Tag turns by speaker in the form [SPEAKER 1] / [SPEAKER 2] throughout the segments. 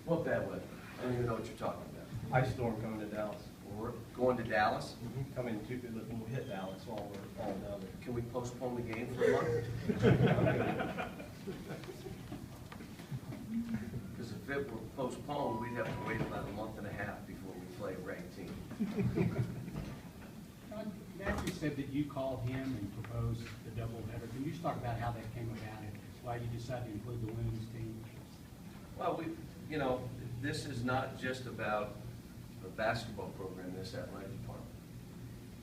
[SPEAKER 1] What bad weather? I don't even know what you're talking about.
[SPEAKER 2] Ice storm coming to Dallas.
[SPEAKER 1] We're going to Dallas.
[SPEAKER 2] Coming to, we'll hit Dallas while we're all down there.
[SPEAKER 1] Can we postpone the game for a month? Because if it were postponed, we'd have to wait about a month and a half before we play a ranked team.
[SPEAKER 3] Matthew said that you called him and proposed the doubleheader. Can you just talk about how that came about and why you decided to include the women's team?
[SPEAKER 1] Well, this is not just about the basketball program, this athletic department.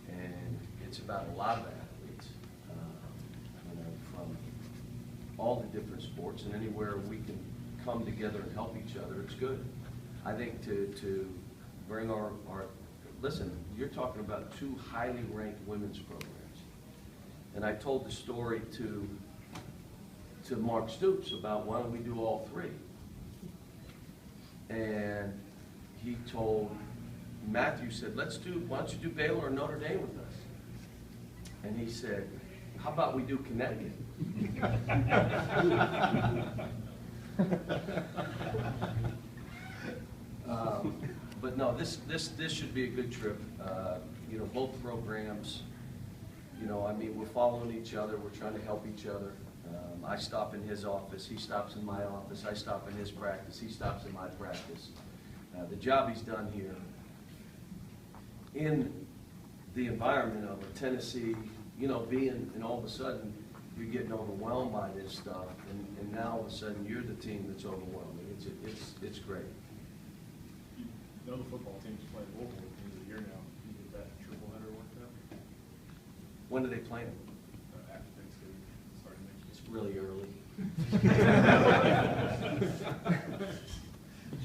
[SPEAKER 1] And it's about a lot of athletes, from all the different sports, and anywhere we can come together and help each other, it's good. I think to bring our listen, you're talking about two highly ranked women's programs. And I told the story to Mark Stoops about why don't we do all three. And he told Matthew, said, why don't you do Baylor or Notre Dame with us? And he said, how about we do Connecticut? But no, this should be a good trip. Both programs, we're following each other. We're trying to help each other. I stop in his office. He stops in my office. I stop in his practice. He stops in my practice. The job he's done here in the environment of Tennessee, being, and all of a sudden you're getting overwhelmed by this stuff, and now all of a sudden you're the team that's overwhelming. It's great.
[SPEAKER 4] The football teams play local at the end of the year now. You get that triple header worked out?
[SPEAKER 1] When do they play them?
[SPEAKER 4] After Thanksgiving, starting next week.
[SPEAKER 1] It's really early.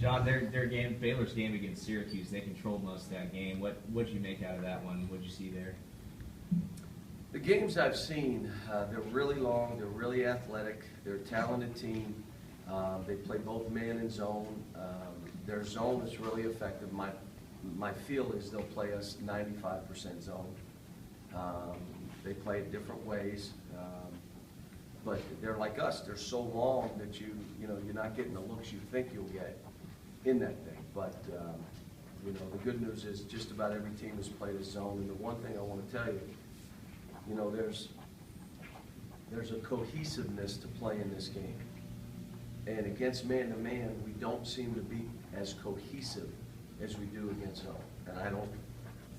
[SPEAKER 5] John, their game, Baylor's game against Syracuse, they controlled most of that game. What did you make out of that one? What did you see there?
[SPEAKER 1] The games I've seen, they're really long, they're really athletic, they're a talented team. They play both man and zone. Their zone is really effective. My feel is they'll play us 95% zone. They play it different ways, but they're like us. They're so long that you're not getting the looks you think you'll get in that thing. But the good news is just about every team has played a zone. And the one thing I want to tell you, there's a cohesiveness to play in this game. And against man-to-man, we don't seem to be as cohesive as we do against zone. And I don't,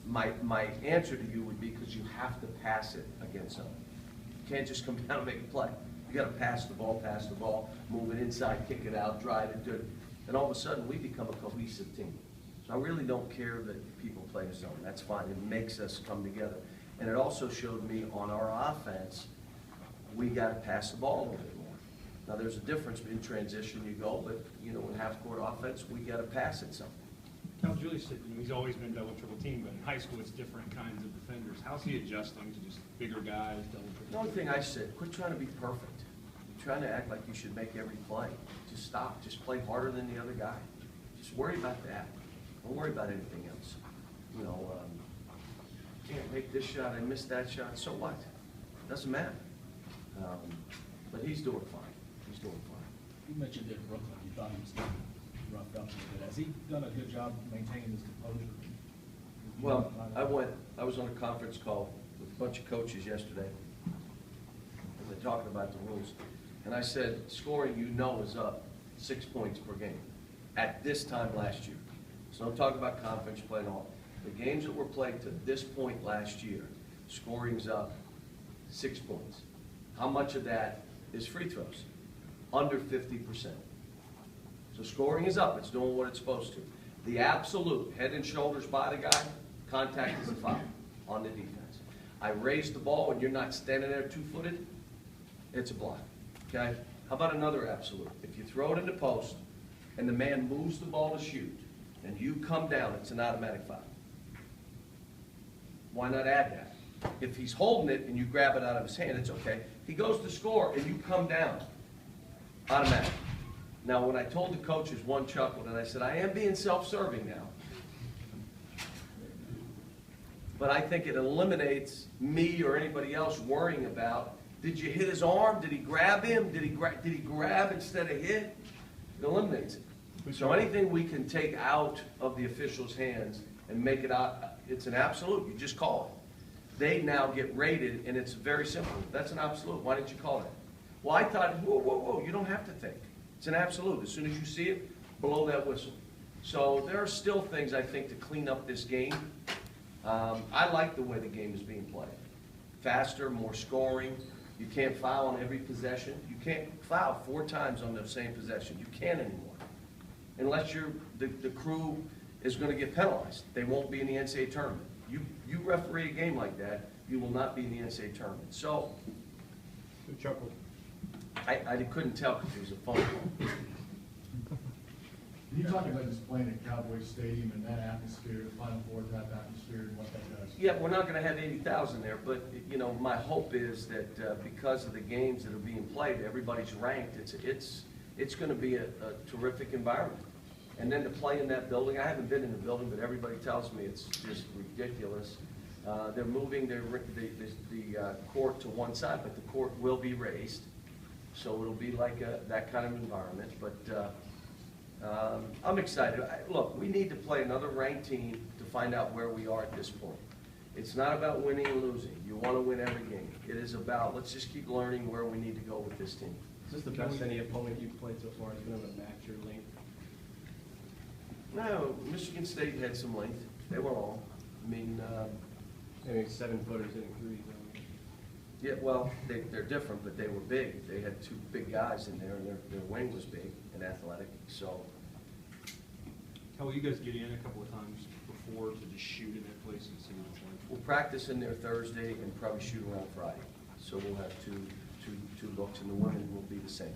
[SPEAKER 1] my answer to you would be because you have to pass it against zone. You can't just come down and make a play. You got to pass the ball, move it inside, kick it out, drive it, do it. And all of a sudden, we become a cohesive team. So I really don't care that people play a zone. That's fine. It makes us come together. And it also showed me on our offense, we got to pass the ball a little bit more. Now, there's a difference in transition you go, but, in half-court offense, we got to pass it some.
[SPEAKER 4] Cal Julius said he's always been double triple team, but in high school it's different kinds of defenders. How's he adjusting to just bigger guys, double triple?
[SPEAKER 1] The only thing I said, quit trying to be perfect. You're trying to act like you should make every play. Just stop. Just play harder than the other guy. Just worry about that. Don't worry about anything else. Can't make this shot, I missed that shot, so what? Doesn't matter. But he's doing fine. He's doing fine.
[SPEAKER 6] You mentioned that Brooklyn, you thought he was getting roughed up a little bit. Has he done a good job maintaining his composure?
[SPEAKER 1] Well, I was on a conference call with a bunch of coaches yesterday, and they're talking about the rules. And I said, scoring, is up 6 points per game at this time last year. So don't talk about conference play and all. The games that were played to this point last year, scoring's up 6 points. How much of that is free throws? Under 50%. So scoring is up. It's doing what it's supposed to. The absolute head and shoulders by the guy, contact is a foul on the defense. I raise the ball and you're not standing there 2-footed, it's a block. Okay? How about another absolute? If you throw it in the post and the man moves the ball to shoot and you come down, it's an automatic foul. Why not add that? If he's holding it and you grab it out of his hand, it's okay. He goes to score and you come down, automatic. Now, when I told the coaches, one chuckled, and I said, I am being self-serving now. But I think it eliminates me or anybody else worrying about, did you hit his arm? Did he grab him? Did he grab instead of hit? It eliminates it. So anything we can take out of the officials' hands and make it out, it's an absolute, you just call it. They now get rated, and it's very simple. That's an absolute. Why didn't you call that? Well, I thought, whoa, whoa, whoa, you don't have to think. It's an absolute. As soon as you see it, blow that whistle. So there are still things, I think, to clean up this game. I like the way the game is being played. Faster, more scoring. You can't foul on every possession. You can't foul 4 times on the same possession. You can't anymore. Unless the crew is going to get penalized. They won't be in the NCAA tournament. You referee a game like that, you will not be in the NCAA tournament. So,
[SPEAKER 4] Who chuckled?
[SPEAKER 1] I couldn't tell because it was a phone call.
[SPEAKER 7] You talked about just playing at Cowboy Stadium and that atmosphere, the Final Four type atmosphere and what that does.
[SPEAKER 1] Yeah, we're not going to have 80,000 there, but, you know, my hope is that because of the games that are being played, everybody's ranked. It's going to be a terrific environment. And then to play in that building, I haven't been in the building, but everybody tells me it's just ridiculous. They're moving the court to one side, but the court will be raised. So it'll be like that kind of environment. But I'm excited. Look, we need to play another ranked team to find out where we are at this point. It's not about winning and losing. You want to win every game. It is about, let's just keep learning where we need to go with this team.
[SPEAKER 2] Is this the best any opponent you've played so far? Is going to match your length?
[SPEAKER 1] No, Michigan State had some length. They were long. I mean,
[SPEAKER 2] I mean, 7-footers hitting threes.
[SPEAKER 1] yeah, well, they're different, but they were big. They had 2 big guys in there, and their wing was big and athletic. So,
[SPEAKER 4] How will you guys get in a couple of times before to just shoot in that place and see what it's like?
[SPEAKER 1] we'll practice in there Thursday and probably shoot around Friday. So we'll have two looks, and the women will be the same.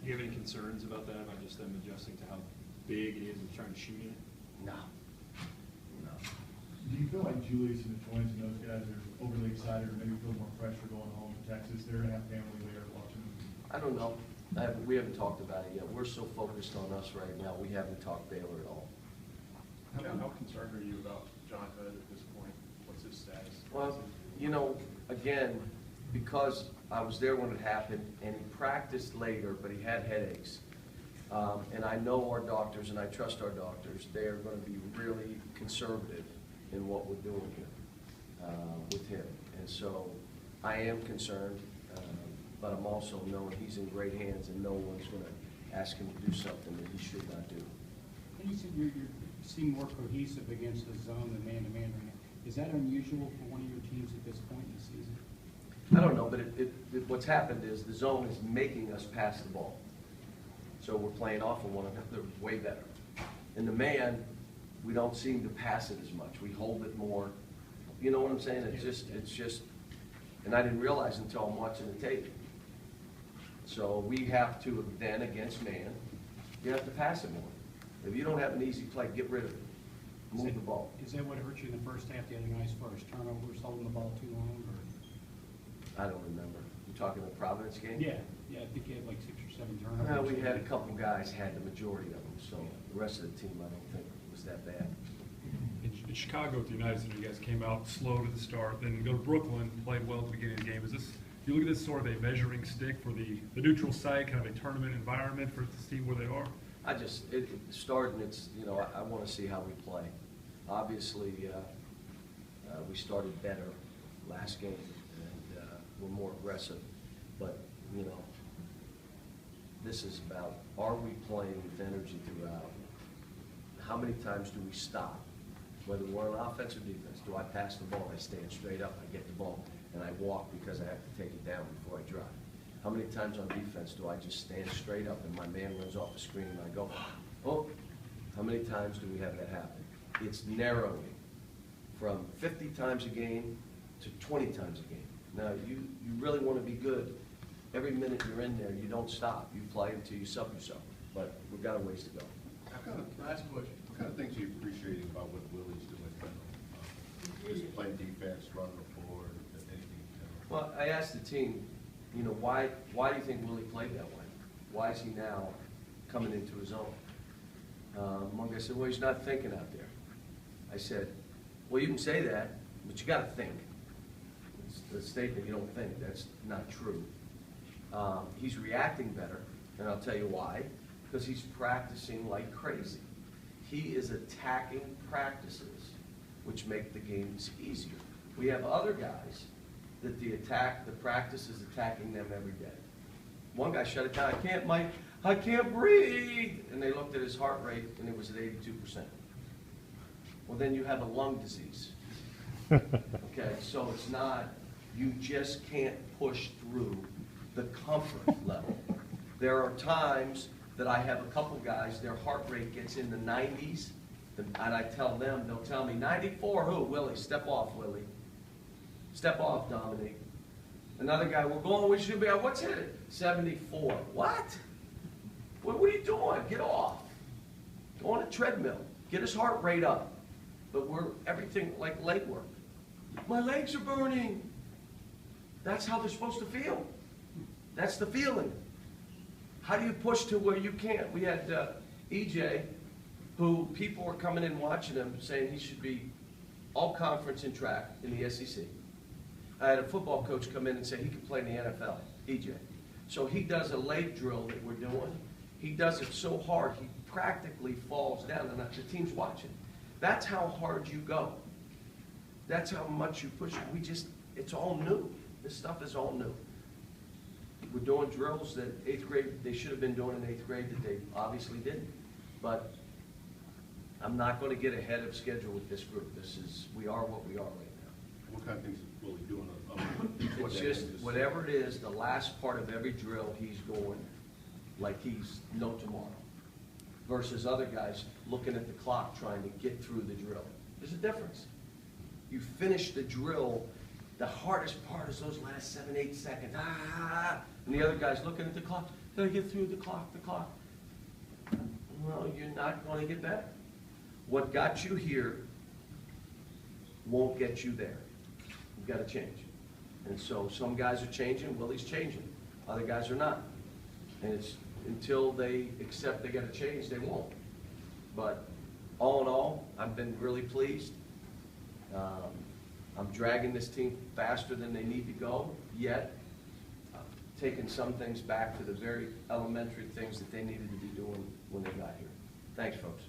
[SPEAKER 4] Do you have any concerns about that, about just them adjusting to how big it is and trying to shoot in it?
[SPEAKER 1] No. No.
[SPEAKER 7] Do you feel like Julius and the twins and those guys are overly excited or maybe feel more pressure going home to Texas? They're going to have family there watching them.
[SPEAKER 1] I don't know. We haven't talked about it yet. We're so focused on us right now, we haven't talked Baylor at all.
[SPEAKER 8] How concerned are you about John Hood at this point? What's his status?
[SPEAKER 1] Well, you know, again, because I was there when it happened, and he practiced later, but he had headaches. And I know our doctors, and I trust our doctors, they are going to be really conservative in what we're doing here with him. And so I am concerned, but I'm also knowing he's in great hands, and no one's going to ask him to do something that he should not do.
[SPEAKER 3] And you said you seem more cohesive against the zone than man-to-man right now. Is that unusual for one of your teams at this point in the season?
[SPEAKER 1] I don't know, but what's happened is the zone is making us pass the ball. So we're playing off of one another way better. In the man, we don't seem to pass it as much. We hold it more. You know what I'm saying? It's just, and I didn't realize until I'm watching the tape. So we have to then, against man, you have to pass it more. If you don't have an easy play, get rid of it. Move the ball.
[SPEAKER 3] Is that what hurt you in the first half the other night first? Turnovers, holding the ball too long, or?
[SPEAKER 1] I don't remember. You talking the Providence game?
[SPEAKER 3] Yeah, I think you had like 6 or 7 turnovers.
[SPEAKER 1] We had a couple guys had the majority of them, so the rest of the team I don't think was that bad.
[SPEAKER 9] In Chicago with the United Center, you guys came out slow to the start, then go to Brooklyn, played well at the beginning of the game. Is this, do you look at this sort of a measuring stick for the neutral site, kind of a tournament environment for this team where they are?
[SPEAKER 1] It started, and it's, you know, I want to see how we play. Obviously, we started better last game, and we're more aggressive. But, you know, this is about, are we playing with energy throughout? How many times do we stop? Whether we're on offense or defense, do I pass the ball, I stand straight up, I get the ball, and I walk because I have to take it down before I drive? How many times on defense do I just stand straight up and my man runs off the screen and I go, oh? How many times do we have that happen? It's narrowing from 50 times a game to 20 times a game. Now, you really want to be good. Every minute you're in there, you don't stop. You play until you sub yourself. But we've got a ways to go.
[SPEAKER 8] Last question. What kind of things are you appreciating about what Willie's doing? Just playing defense, running the floor, anything?
[SPEAKER 1] Well, I asked the team, you know, why do you think Willie played that way? Why is he now coming into his own? One guy said, well, he's not thinking out there. I said, well, you can say that, but you got to think. It's the statement, you don't think. That's not true. He's reacting better, and I'll tell you why. because he's practicing like crazy. He is attacking practices, which make the games easier. We have other guys that the practice is attacking them every day. One guy shut it down, I can't breathe. And they looked at his heart rate and it was at 82%. Well, then you have a lung disease. Okay, so it's not, you just can't push through the comfort level. There are times that I have a couple guys, their heart rate gets in the 90s, and I tell them, they'll tell me, 94 who? Willie, step off, Willie. Step off, Dominique. Another guy, we're going, we should be on, what's it? 74. What? What are you doing? Get off. Go on a treadmill. Get his heart rate up. But we're everything like leg work. My legs are burning. That's how they're supposed to feel. That's the feeling. How do you push to where you can't? We had EJ, who people were coming in watching him saying he should be all conference in track in the SEC. I had a football coach come in and say he could play in the NFL, EJ. So he does a leg drill that we're doing. He does it so hard, he practically falls down, and the team's watching. That's how hard you go. That's how much you push it. It's all new. This stuff is all new. We're doing drills that 8th grade, they should have been doing in 8th grade that they obviously didn't. But I'm not going to get ahead of schedule with this group. We are what we are right now.
[SPEAKER 8] What kind of things will he do
[SPEAKER 1] It's just, whatever it is, the last part of every drill, he's going like he's no tomorrow. Versus other guys looking at the clock trying to get through the drill. There's a difference. You finish the drill, the hardest part is those last 7, 8 seconds. And the other guy's looking at the clock. Did I get through the clock, Well, you're not going to get better. What got you here won't get you there. You've got to change. And so some guys are changing, Willie's changing. Other guys are not. And it's until they accept they got to change, they won't. But all in all, I've been really pleased. I'm dragging this team faster than they need to go, yet taking some things back to the very elementary things that they needed to be doing when they got here. Thanks, folks.